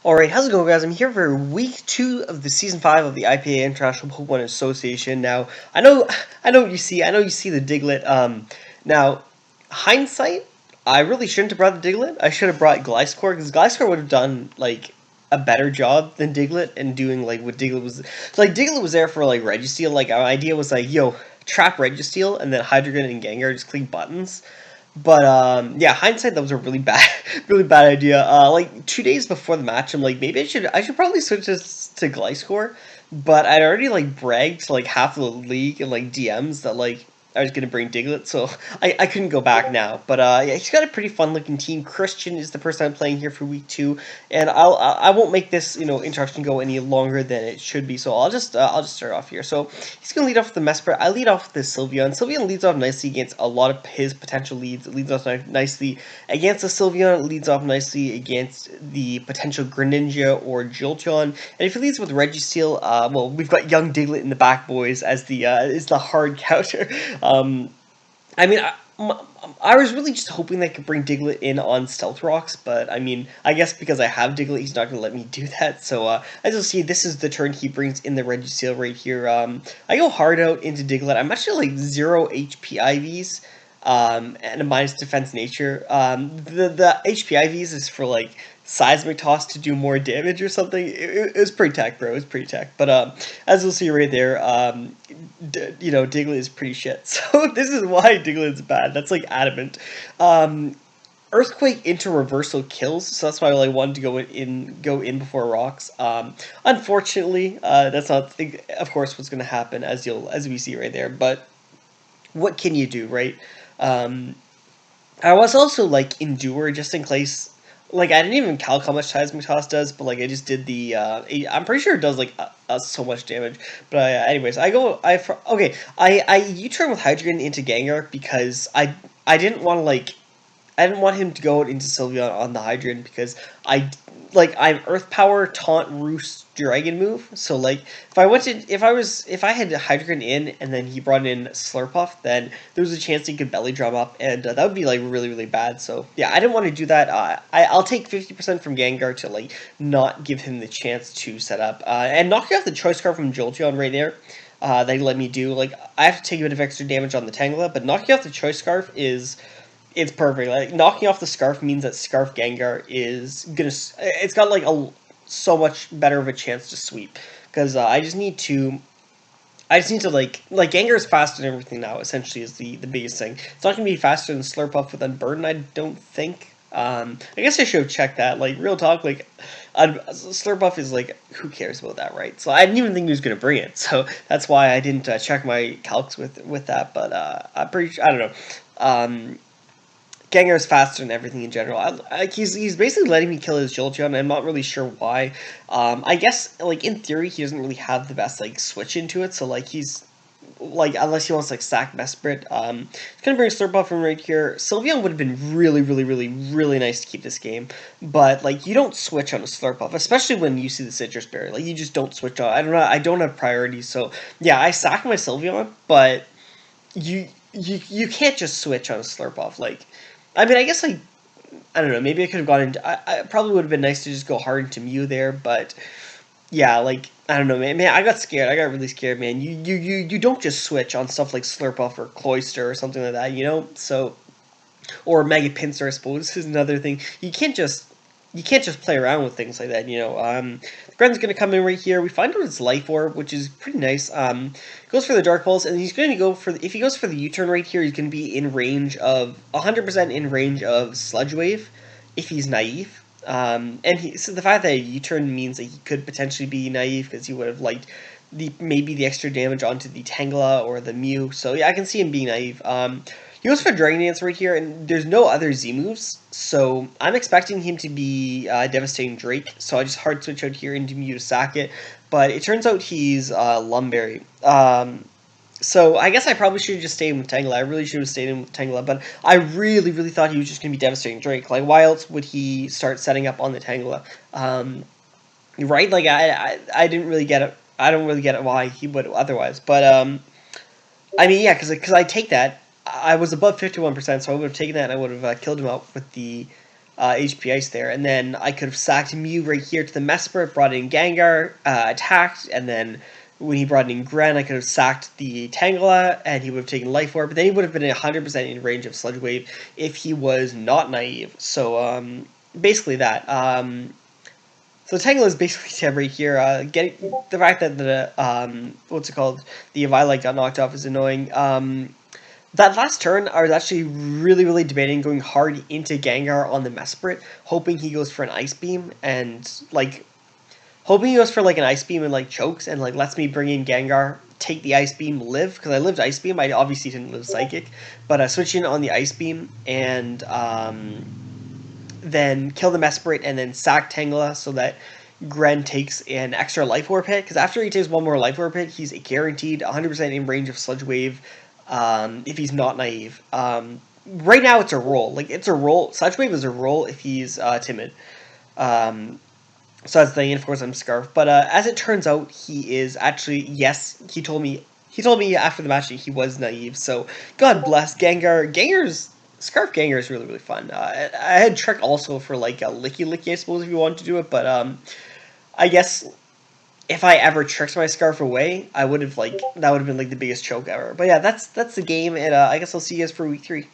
Alright, how's it going, guys? I'm here for week 2 of the season 5 of the IPA International Pokemon Association. Now, I know what you see. I know you see the Diglett. Now, hindsight, I really shouldn't have brought the Diglett. I should have brought Gliscor, because Gliscor would have done, like, a better job than Diglett and doing, like, what Diglett was... So, like, Diglett was there for, like, Registeel. Like, our idea was, like, yo, trap Registeel, and then Hydreigon and Gengar just click buttons. But yeah, hindsight, that was a really bad, really bad idea. Like 2 days before the match, I'm like, maybe I should probably switch this to Gliscor, but I'd already like bragged to like half of the league and like DMs that like I was gonna bring Diglett, so I couldn't go back now. But yeah, he's got a pretty fun looking team. Christian is the person I'm playing here for week 2, and I won't make this introduction go any longer than it should be. So I'll just start off here. So he's gonna lead off with the Mesprit. I lead off with the Sylveon. Sylveon leads off nicely against a lot of his potential leads. It leads off nicely against the Sylveon. It leads off nicely against the potential Greninja or Jolteon. And if he leads with Registeel, well, we've got young Diglett in the back, boys, as the is the hard counter. I mean, I was really just hoping they could bring Diglett in on Stealth Rocks, but I mean, I guess because I have Diglett, he's not going to let me do that. So as you'll see, this is the turn he brings in the Registeel right here. I go hard out into Diglett. I'm actually like 0 HP IVs. And a minus defense nature. The HP IVs is for like seismic toss to do more damage or something. It was pretty tech, bro. It was pretty tech. But as you'll see right there, Diglett is pretty shit. So this is why Diglett's bad. That's like adamant. Earthquake into reversal kills, so that's why I wanted to go in before rocks. Unfortunately, that's not, of course, what's going to happen as we see right there. But what can you do, right? I was also like endure just in case. Like I didn't even calc how much Seismic Toss does, but like I just did the. I'm pretty sure it does like so much damage. But anyways, I U-turn with Hydreigon into Gengar because I didn't want to like. I didn't want him to go into Sylveon on the Hydreigon because I'm Earth Power, Taunt, Roost, Dragon move. So like if I had Hydreigon in and then he brought in Slurpuff, then there was a chance he could belly drum up, and that would be like really really bad. So yeah, I didn't want to do that. I'll take 50% from Gengar to like not give him the chance to set up and knocking off the Choice Card from Jolteon right there. They let me do like I have to take a bit of extra damage on the Tangela, but knocking off the Choice Scarf is. It's perfect. Like knocking off the Scarf means that Scarf Gengar is gonna. It's got like so much better of a chance to sweep because I just need to like Gengar is faster than everything now. Essentially, is the biggest thing. It's not gonna be faster than Slurpuff with Unburden. I don't think. I guess I should have checked that. Like real talk, like Slurpuff is like who cares about that, right? So I didn't even think he was gonna bring it. So that's why I didn't check my calcs with that. But I'm pretty. I don't know. Gengar is faster than everything in general. He's basically letting me kill his Jolteon. I'm not really sure why. I guess like in theory he doesn't really have the best like switch into it. So like he's like unless he wants like sack Mesprit. He's gonna bring Slurpuff from right here. Sylveon would have been really really really really nice to keep this game, but like you don't switch on a Slurpuff, especially when you see the Citrus Berry. Like you just don't switch on. I don't know. I don't have priorities. So yeah, I sack my Sylveon, but you can't just switch on a Slurpuff. Like. I mean, I guess I don't know. Maybe I could have gone into. I probably would have been nice to just go hard into Mew there, but yeah, like I don't know, man. I got scared. I got really scared, man. You don't just switch on stuff like Slurpuff or Cloyster or something like that, you know. So or Mega Pinsir, I suppose, this is another thing. You can't just play around with things like that, you know. The Gren's going to come in right here. We find out it's Life Orb, which is pretty nice. Goes for the Dark Pulse, and he's going to go for if he goes for the U-turn right here, he's going to be in range of 100% in range of Sludge Wave if he's naive. So the fact that U-turn means that he could potentially be naive because he would have liked maybe the extra damage onto the Tangela or the Mew. So yeah, I can see him being naive. He goes for Dragon Dance right here, and there's no other Z moves, so I'm expecting him to be Devastating Drake, so I just hard switch out here into Mew to sack it, but it turns out he's Lumberry. So I guess I probably should have just stayed with Tangela. I really should have stayed in with Tangela, but I really, really thought he was just going to be Devastating Drake. Like, why else would he start setting up on the Tangela? Right? Like, I didn't really get it. I don't really get it why he would otherwise, but I mean, yeah, because I take that. I was above 51%, so I would have taken that and I would have killed him out with the HP Ice there, and then I could have sacked Mew right here to the Mesprit, brought in Gengar, attacked, and then when he brought in Gren, I could have sacked the Tangela, and he would have taken Life Orb, but then he would have been 100% in range of Sludge Wave if he was not naive. So, basically that. So Tangela is basically dead right here. Getting the fact that the what's it called, the Eviolite got knocked off is annoying. That last turn, I was actually really debating going hard into Gengar on the Mesprit, hoping he goes for an Ice Beam, and, like, hoping he goes for, like, an Ice Beam and, like, chokes, and, like, lets me bring in Gengar, take the Ice Beam, live, because I lived Ice Beam, I obviously didn't live Psychic, but switching on the Ice Beam, and, then kill the Mesprit, and then sack Tangela, so that Gren takes an extra Life Orb hit, because after he takes one more Life Orb hit, he's guaranteed 100% in range of Sludge Wave, if he's not naive. Right now it's a roll. Like, it's a roll. Sludge Wave is a roll if he's timid. So that's the thing, and of course I'm Scarf. But as it turns out, he is actually, yes, he told me after the match that he was naive, so God bless Gengar. Scarf Gengar is really fun. I had Trek also for, like, a Licky Licky, I suppose, if you wanted to do it, but I guess if I ever tricked my Scarf away, I would have, like, that would have been, like, the biggest choke ever. But yeah, that's the game, and I guess I'll see you guys for week 3.